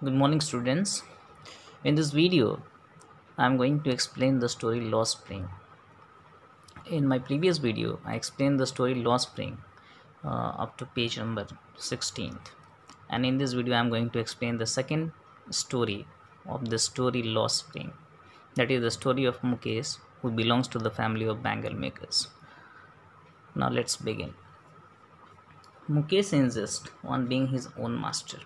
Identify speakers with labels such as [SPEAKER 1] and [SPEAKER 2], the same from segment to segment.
[SPEAKER 1] Good morning, students. In this video, I am going to explain the story Lost Spring. In my previous video, I explained the story Lost Spring up to page number 16th. And in this video, I am going to explain the second story of the story Lost Spring. That is the story of Mukesh, who belongs to the family of bangle makers. Now let's begin. Mukesh insists on being his own master.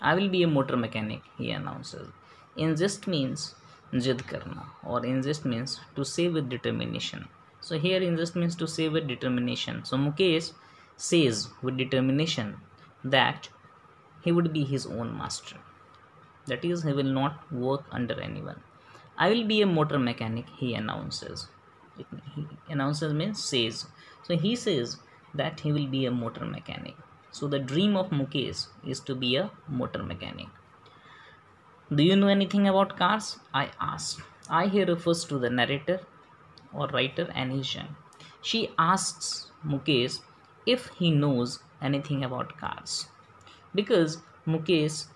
[SPEAKER 1] I will be a motor mechanic, he announces. Insist means jid karna, or insist means to say with determination. So here insist means to say with determination. So Mukesh says with determination that he would be his own master. That is, he will not work under anyone. I will be a motor mechanic, he announces. He announces means says. So he says that he will be a motor mechanic. So the dream of Mukesh is to be a motor mechanic. Do you know anything about cars? I asked. I here refers to the narrator or writer Anisha. She asks Mukesh if he knows anything about cars. Because Mukesh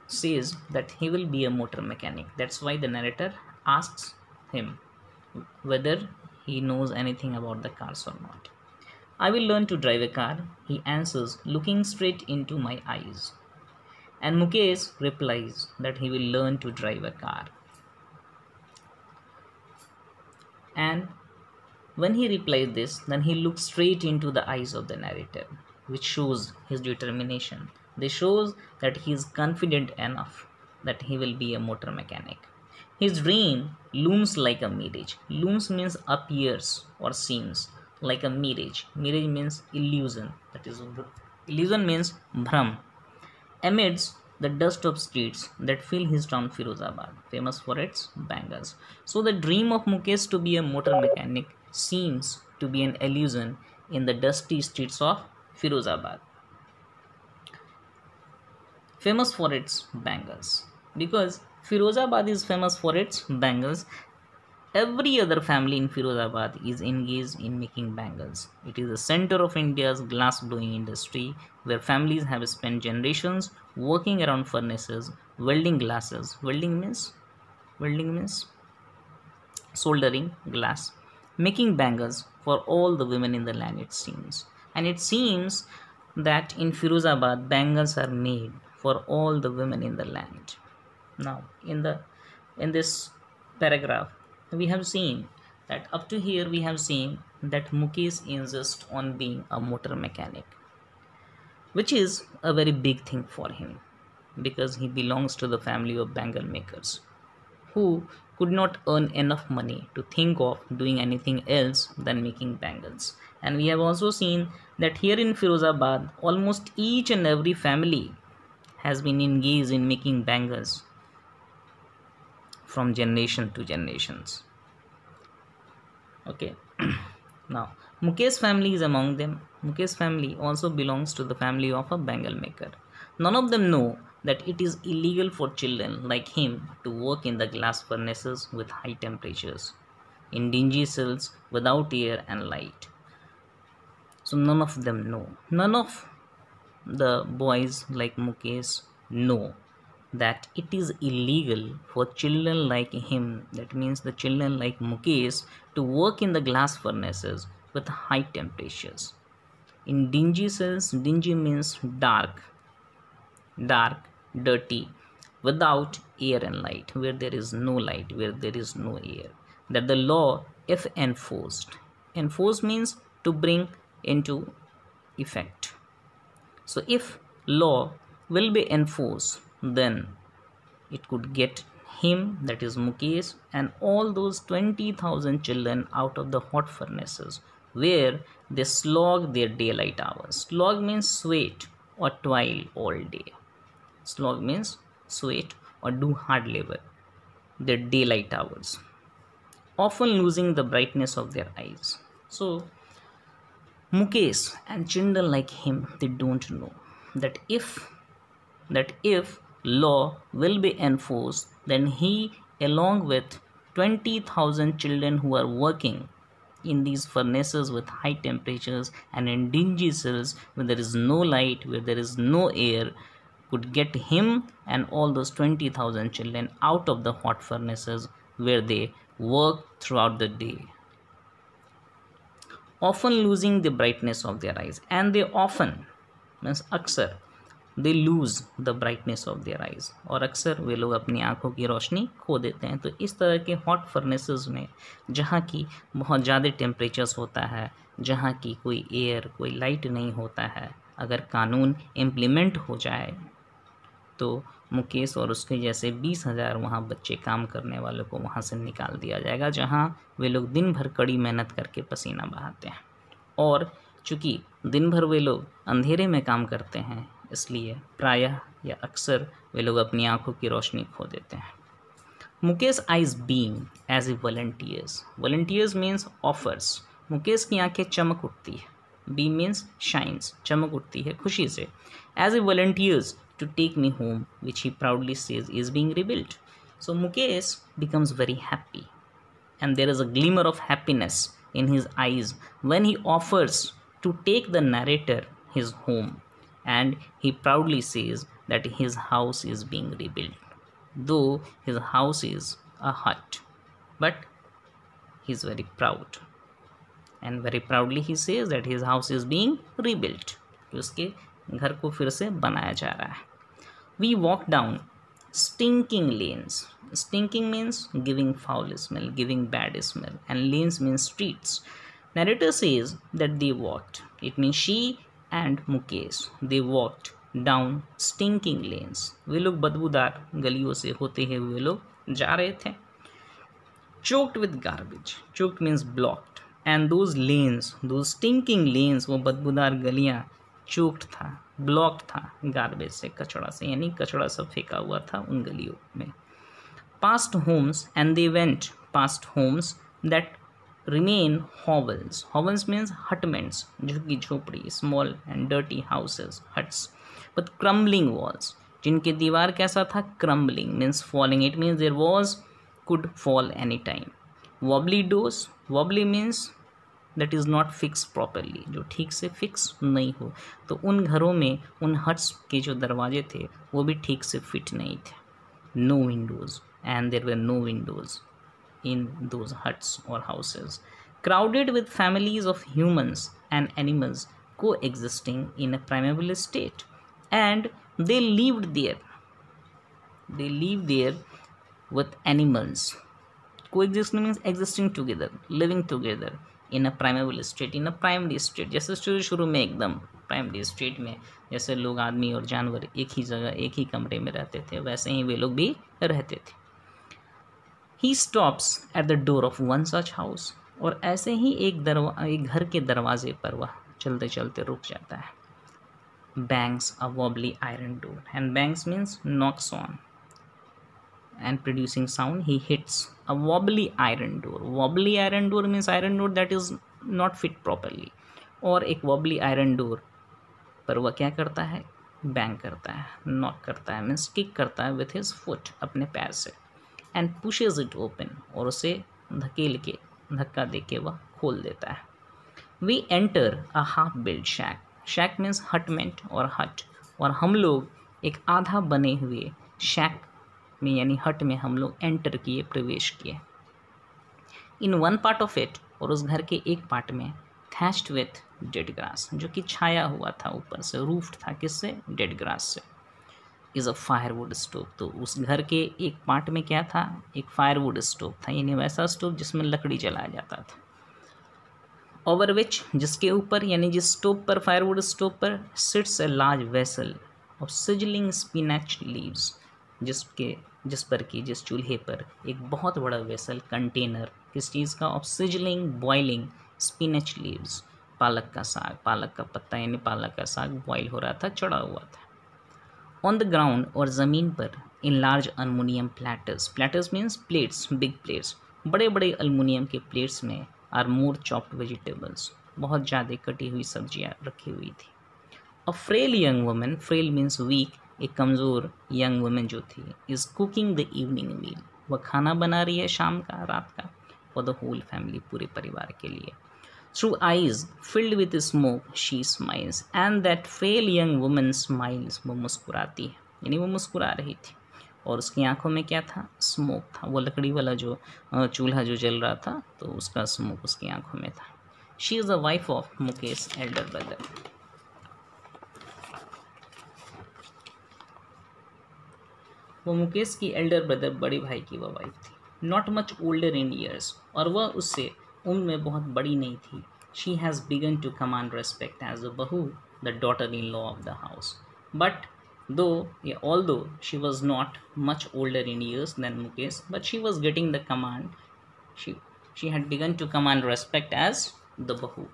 [SPEAKER 1] says that he will be a motor mechanic. That's why the narrator asks him whether he knows anything about the cars or not. I will learn to drive a car, he answers, looking straight into my eyes. And Mukesh replies that he will learn to drive a car. And when he replies this, then he looks straight into the eyes of the narrator, which shows his determination. This shows that he is confident enough that he will be a motor mechanic. His dream looms like a mirage. Looms means appears or seems like a mirage. Mirage means illusion. That is, illusion means bhram. Amidst the dust of streets that fill his town Firozabad, famous for its bangles. So the dream of Mukesh to be a motor mechanic seems to be an illusion in the dusty streets of Firozabad, famous for its bangles. Because Firozabad is famous for its bangles, every other family in Firozabad is engaged in making bangles. It is the center of India's glass blowing industry, where families have spent generations working around furnaces, welding glasses. Welding means soldering glass, making bangles for all the women in the land, it seems. And it seems that in Firozabad, bangles are made for all the women in the land. Now, in this paragraph, we have seen that up to here we have seen that Mukesh insists on being a motor mechanic, which is a very big thing for him because he belongs to the family of bangle makers who could not earn enough money to think of doing anything else than making bangles. And we have also seen that here in Firozabad, almost each and every family has been engaged in making bangles from generation to generations. Okay. Now, Mukesh family is among them. Mukesh family also belongs to the family of a bangle maker. None of them know that it is illegal for children like him to work in the glass furnaces with high temperatures, in dingy cells without air and light. So none of them know. None of the boys like Mukesh know that it is illegal for children like him, that means the children like Mukesh, to work in the glass furnaces with high temperatures. In dingy cells, dingy means dark, dirty, without air and light, where there is no light, where there is no air. That the law, if enforced means to bring into effect. So if law will be enforced, then it could get him, that is Mukesh, and all those 20,000 children out of the hot furnaces where they slog their daylight hours. Slog means sweat or toil all day. Slog means sweat or do hard labor, their daylight hours, often losing the brightness of their eyes. So Mukesh and children like him, they don't know that if law will be enforced, then he, along with 20,000 children who are working in these furnaces with high temperatures and in dingy cells where there is no light, where there is no air, could get him and all those 20,000 children out of the hot furnaces where they worked throughout the day, often losing the brightness of their eyes. And they often means अक्सर they lose the brightness of their eyes, और अक्सर वे लोग अपनी आंखों की रोशनी खो देते हैं। तो इस तरह के हॉट फर्नेसेस में जहाँ की बहुत ज़्यादा टेम्परेचर्स होता है, जहाँ की कोई एयर कोई लाइट नहीं होता है, अगर कानून इम्प्लीमेंट हो जाए तो मुकेश और उसके जैसे 20,000 वहाँ बच्चे काम करने वालों को वहाँ से निकाल दिया जाएगा, जहाँ वे लोग दिन भर कड़ी मेहनत करके पसीना बहाते हैं। और चूँकि दिन भर वे लोग अंधेरे में काम करते हैं, इसलिए प्रायः या अक्सर वे लोग अपनी आंखों की रोशनी खो देते हैं। Mukesh eyes beam as a volunteers. Volunteers means offers. Mukesh की आंखें चमक उठती है। बीम मीन्स शाइन्स, चमक उठती है खुशी से। As a volunteers to take me home, which he proudly says is being rebuilt. So Mukesh becomes very happy, and there is a glimmer of happiness in his eyes when he offers to take the narrator his home, and he proudly says that his house is being rebuilt. Though his house is a hut, but he's very proud, and very proudly he says that his house is being rebuilt. उसके घर को फिर से बनाया जा रहा है। We walk down stinking lanes. Stinking means giving foul smell, giving bad smell, and lanes means streets. Narrator says that they walked. It means she and Mukesh, they walked down stinking lanes. वे लोग बदबूदार गलियों से होते हुए वे लोग जा रहे थे। Choked with garbage. Choked means blocked. And those lanes, those stinking lanes, वो बदबूदार गलियाँ चोक्ड था, ब्लॉक्ड था गार्बेज से, कचड़ा से, यानी कचड़ा सब फेंका हुआ था उन गलियों में। Past homes and they went past homes that remain hovels. Hovels means hutments, झुग्गी झोपड़ी, small and dirty houses, huts, but crumbling walls, जिनके दीवार कैसा था, crumbling means falling. It means there was could fall any time. Wobbly doors, wobbly means that is not fix properly, जो ठीक से fix नहीं हो। तो उन घरों में उन हट्स के जो दरवाजे थे वो भी ठीक से फिट नहीं थे। No windows, and there were no windows in those huts और houses. Crowded with families of humans and animals coexisting in a primeval state, and they lived there with animals. Coexisting means existing together, living together in a primeval state, in a primary state. जैसे शुरू में एकदम primary state में जैसे लोग आदमी और जानवर एक ही जगह एक ही कमरे में रहते थे, वैसे ही वे लोग भी रहते थे। He stops at the door of one such house. और ऐसे ही एक घर के दरवाजे पर वह चलते चलते रुक जाता है। Bangs a wobbly iron door, and bangs means knocks on and producing sound. He hits a wobbly iron door. Wobbly iron door means iron door that is not fit properly. और एक wobbly iron door पर वह क्या करता है, bang करता है, knock करता है, मीन्स किक करता है with his foot, अपने पैर से, and pushes it open, और उसे धकेल के धक्का दे के वह खोल देता है। We enter a half built shack. Shack means hutment और hut, और हम लोग एक आधा बने हुए shack में यानी हट में हम लोग एंटर किए, प्रवेश किए। In one part of it, और उस घर के एक पार्ट में, थैच्ड विथ डेड ग्रास, जो कि छाया हुआ था ऊपर से, रूफ्ड था किससे, डेड ग्रास से, इज़ अ फायरवुड स्टोव। तो उस घर के एक पार्ट में क्या था, एक फायरवुड स्टोव था, यानी वैसा स्टोव जिसमें लकड़ी जलाया जाता था। ओवर विच, जिसके ऊपर यानी जिस स्टोव पर, फायरवुड स्टोव पर, sits a large vessel of sizzling spinach leaves, जिस चूल्हे पर एक बहुत बड़ा वेसल, कंटेनर, किस चीज़ का, of sizzling boiling spinach leaves, पालक का साग, पालक का पत्ता यानी पालक का साग बॉयल हो रहा था, चढ़ा हुआ था। ऑन द ग्राउंड, और ज़मीन पर, in large aluminium platters, platters means plates, big plates, बड़े बड़े अल्मुनियम के प्लेट्स में, आर मोर चॉप्ड वेजिटेबल्स, बहुत ज़्यादा कटी हुई सब्जियाँ रखी हुई थी। A frail young woman, frail means weak, एक कमज़ोर यंग वुमेन जो थी, is cooking the evening meal, वह खाना बना रही है शाम का, रात का, फॉर द होल फैमिली, पूरे परिवार के लिए। Through eyes filled with smoke she smiles, and that fell young woman smiles, वो मुस्कुराती है। यानी वो मुस्कुरा रही थी और उसकी आंखों में क्या था, स्मोक था, वो लकड़ी वाला जो चूल्हा जो जल रहा था तो उसका स्मोक उसकी आंखों में था। She is the wife of Mukesh Elder brother. वो मुकेश की एल्डर ब्रदर, बड़े भाई की वह वाइफ थी। Not much older in years, और वह उससे उम्र में बहुत बड़ी नहीं थी। She has begun to command respect as the बहू, the daughter in law of the house. But although she was not much older in years than Mukesh, but she was getting the command. She she had begun to command respect as the bahu,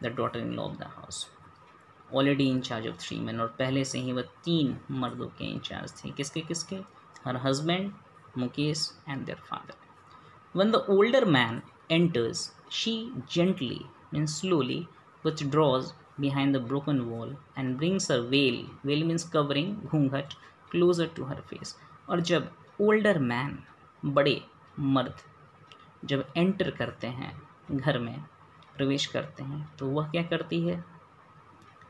[SPEAKER 1] the daughter-in-law of the house. Already in charge of 3 men, और पहले से ही वह 3 मर्दों के in charge थी। किसके किसके? Her husband, Mukesh, and their father. When the older man enters, she gently, means slowly, withdraws behind the broken wall and brings her veil, veil means covering, घूंघट, closer to her face. और जब older man, बड़े मर्द जब enter करते हैं घर में, प्रवेश करते हैं, तो वह क्या करती है?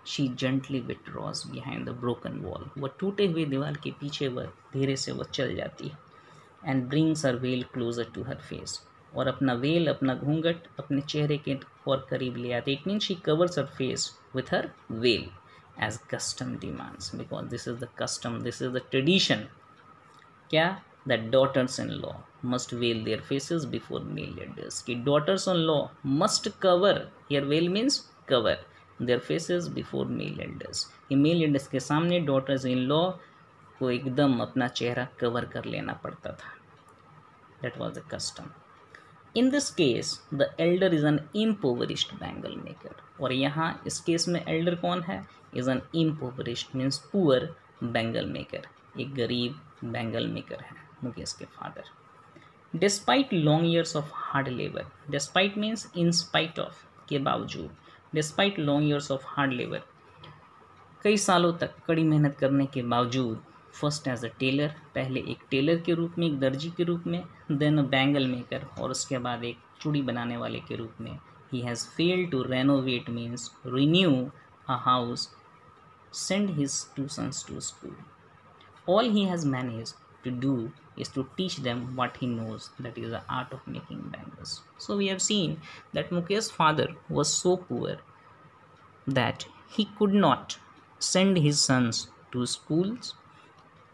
[SPEAKER 1] She gently withdraws behind the broken wall, वह टूटे हुए दीवार के पीछे वह धीरे से वह चल जाती है। And brings her veil closer to her face, और अपना वेल, अपना घूंघट अपने चेहरे के और करीब ले आती। It mean she covers her face with her veil as custom demands, because this is the custom, this is the tradition. क्या? That daughters in law must veil their faces before male elders, कि daughters in law must cover, here veil means cover, their faces before male elders, कि male elders के सामने daughters in law को एकदम अपना चेहरा cover कर लेना पड़ता था। That was the custom. In this case, the elder is an impoverished bangle maker. और यहाँ इस केस में elder कौन है? Is an impoverished means poor bangle maker. एक गरीब bangle maker है मुकेश के father. Despite long years of hard labor, despite means in spite of, के बावजूद, despite long years of hard labor, कई सालों तक कड़ी मेहनत करने के बावजूद, फर्स्ट एज अ टेलर, पहले एक टेलर के रूप में, एक दर्जी के रूप में, देन अ बैंगल मेकर, और उसके बाद एक चूड़ी बनाने वाले के रूप में, he has failed to renovate means renew a house, send his 2 sons to school. All he has managed to do is to teach them what he knows, that is the art of making bangles. So we have seen that Mukesh's father was so poor that he could not send his sons to schools,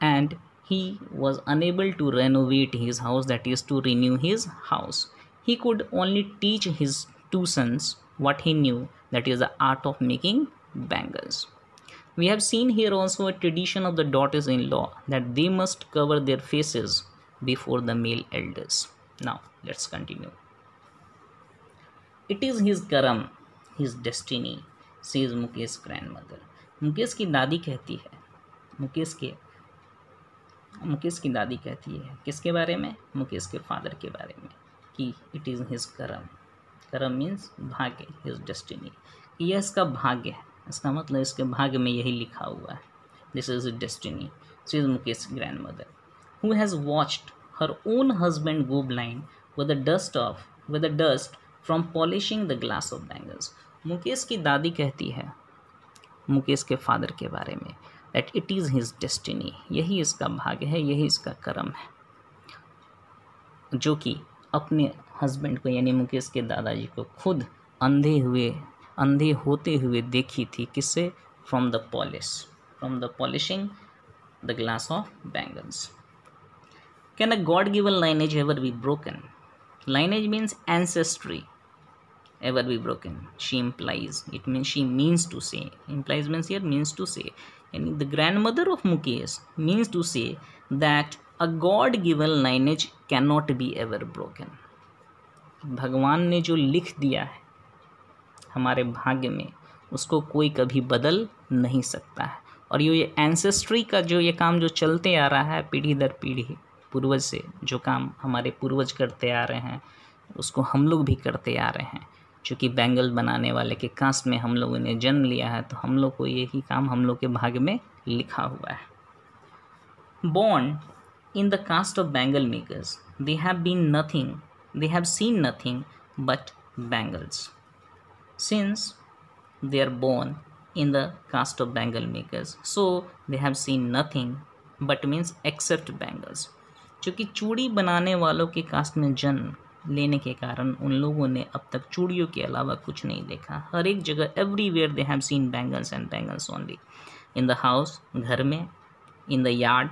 [SPEAKER 1] and he was unable to renovate his house, that is to renew his house. He could only teach his 2 sons what he knew, that is the art of making bangles. We have seen here also a tradition of the daughters-in-law, that they must cover their faces before the male elders. Now let's continue. It is his karam, his destiny, says Mukesh's grandmother. Mukesh की दादी कहती है, मुकेश की दादी कहती है किसके बारे में? मुकेश के फादर के बारे में, कि इट इज़ हिज करम, करम मीन्स भाग्य, हिज डेस्टिनी, यह इसका भाग्य है, इसका मतलब इसके भाग्य में यही लिखा हुआ है, this is his destiny, she is Mukesh grand mother, who has watched her own husband go blind with the dust from polishing the glass of bangles. Mukesh की दादी कहती है मुकेश के फादर के बारे में, that it is his destiny, यही इसका भाग्य है, यही इसका कर्म है, जो कि अपने हस्बैंड को यानी मुकेश के दादाजी को खुद अंधे होते हुए देखी थी. किससे? From the polishing the glass of bangles. Can a God given lineage ever be broken? Lineage means ancestry, ever be broken. She means to say, implies means here means to say, and the grandmother of Mukesh means to say that a God given lineage cannot be ever broken. भगवान ने जो लिख दिया है हमारे भाग्य में, उसको कोई कभी बदल नहीं सकता है. और ये एंसेस्ट्री का जो ये काम जो चलते आ रहा है पीढ़ी दर पीढ़ी, पूर्वज से जो काम हमारे पूर्वज करते आ रहे हैं, उसको हम लोग भी करते आ रहे हैं. चूँकि बैंगल बनाने वाले के कास्ट में हम लोगों ने जन्म लिया है, तो हम लोग को यही काम हम लोग के भाग्य में लिखा हुआ है. Born in the caste of bangle makers, they have seen nothing but bangles. Since they are born in the caste of bangle makers, so they have seen nothing but means except bangles. चूँकि चूड़ी बनाने वालों के cast में जन्म लेने के कारण उन लोगों ने अब तक चूड़ियों के अलावा कुछ नहीं देखा। हर एक जगह everywhere they have seen bangles and bangles only. In the house, घर में, in the yard,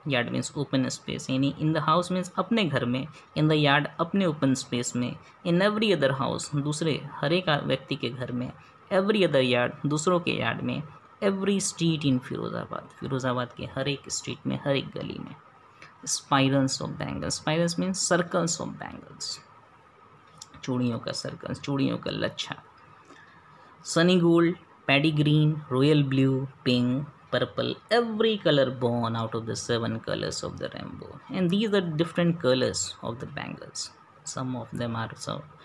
[SPEAKER 1] yard means open space, यानी इन द हाउस मीन्स अपने घर में, इन द यार्ड अपने ओपन स्पेस में, इन एवरी अदर हाउस दूसरे हर एक व्यक्ति के घर में, एवरी अदर यार्ड दूसरों के यार्ड में, every street in Firozabad, Firozabad के हर एक स्ट्रीट में, हर एक गली में। Spirals of bangles, spirals means circles of bangles, चूड़ियों का सर्कल, चूड़ियों का लच्छा। Sunny gold, paddy green, royal blue, pink, purple, every color born out of the 7 colors of the rainbow, and these are different colors of the bangles. Some of them are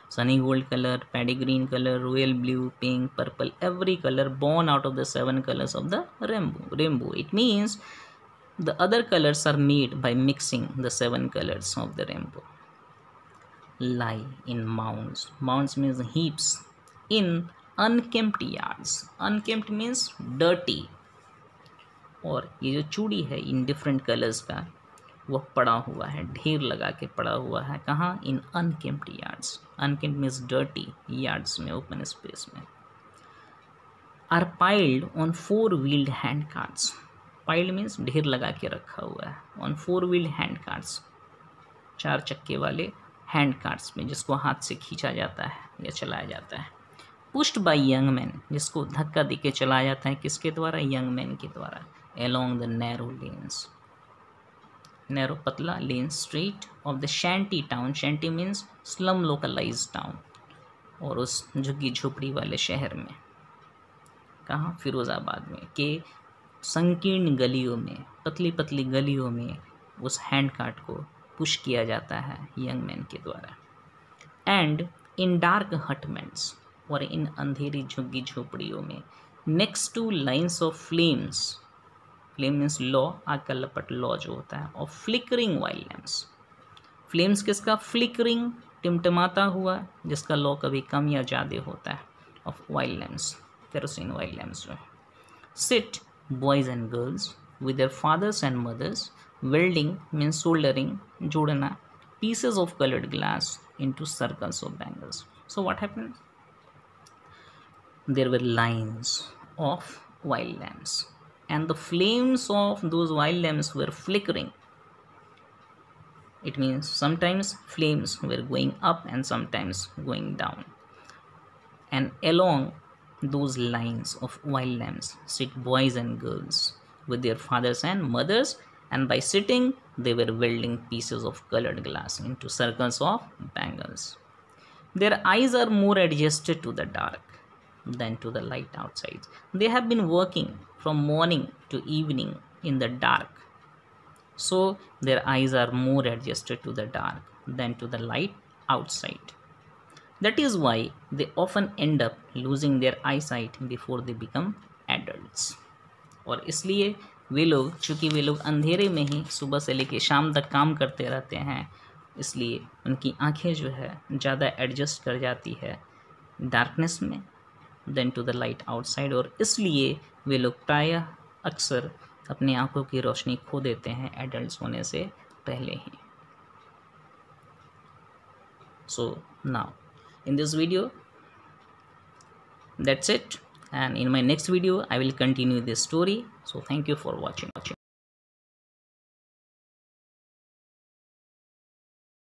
[SPEAKER 1] sunny gold color, paddy green color, royal blue, pink, purple, every color born out of the 7 colors of the rainbow. It means the other colors are made by mixing the 7 colors of the rainbow. Lie in mounds, mounds means heaps, in unkempt yards, unkempt means dirty, और ये जो चूड़ी है in different colours का वह पड़ा हुआ है, ढेर लगा के पड़ा हुआ है। कहाँ? In unkempt yards, unkempt means dirty yards में, ओपन स्पेस में। Are piled on 4 wheeled hand carts, piled means ढेर लगा के रखा हुआ है, ऑन 4 व्हील्ड हैंड कार्ट्स, 4 चक्के वाले हैंड कार्ट्स में, जिसको हाथ से खींचा जाता है या चलाया जाता है। पुश्ड बाई यंग मैन, जिसको धक्का दे के चलाया जाता है, किसके द्वारा? यंग मैन के द्वारा। along the narrow lanes, narrow पतला लेन street of the shanty town, shanty means slum localized town, और उस झुग्गी झोपड़ी वाले शहर में, कहाँ? फिरोज़ाबाद में के संकीर्ण गलियों में, पतली पतली गलियों में उस हैंड कार्ट को पुश किया जाता है यंग मैन के द्वारा। एंड इन डार्क हटमेंट्स, और इन अंधेरी झुग्गी झोपड़ियों में, next to lines of flames, flame means लौ, आग का लपट लौ जो होता है, और फ्लिकरिंग वाइल लैम्प्स, फ्लेम्स किसका? फ्लिकरिंग, टिमटिमाता हुआ, जिसका लौ कभी कम या ज़्यादा होता है, of wick lamps, kerosene wick lamps जो है। Sit boys and girls with their fathers and mothers, welding means soldering, जोड़ना, pieces of coloured glass into circles of bangles. So what happened? There were lines of oil lamps, and the flames of those oil lamps were flickering. It means sometimes flames were going up and sometimes going down. And along those lines of oil lamps sit boys and girls with their fathers and mothers, and by sitting they were welding pieces of colored glass into circles of bangles. Their eyes are more adjusted to the dark than to the light outside. They have been working from morning to evening in the dark, so their eyes are more adjusted to the dark than to the light outside. That is why they often end up losing their eyesight before they become adults. और इसलिए वे लोग, चूँकि वे लोग अंधेरे में ही सुबह से लेकर शाम तक काम करते रहते हैं, इसलिए उनकी आंखें जो है ज़्यादा एडजस्ट कर जाती है डार्कनेस में then to the light outside, और इसलिए वे लोग प्रायः अक्सर अपनी आंखों की रोशनी खो देते हैं एडल्ट्स होने से पहले ही। So now in this video that's it, and in my next video I will continue this story. So thank you for watching.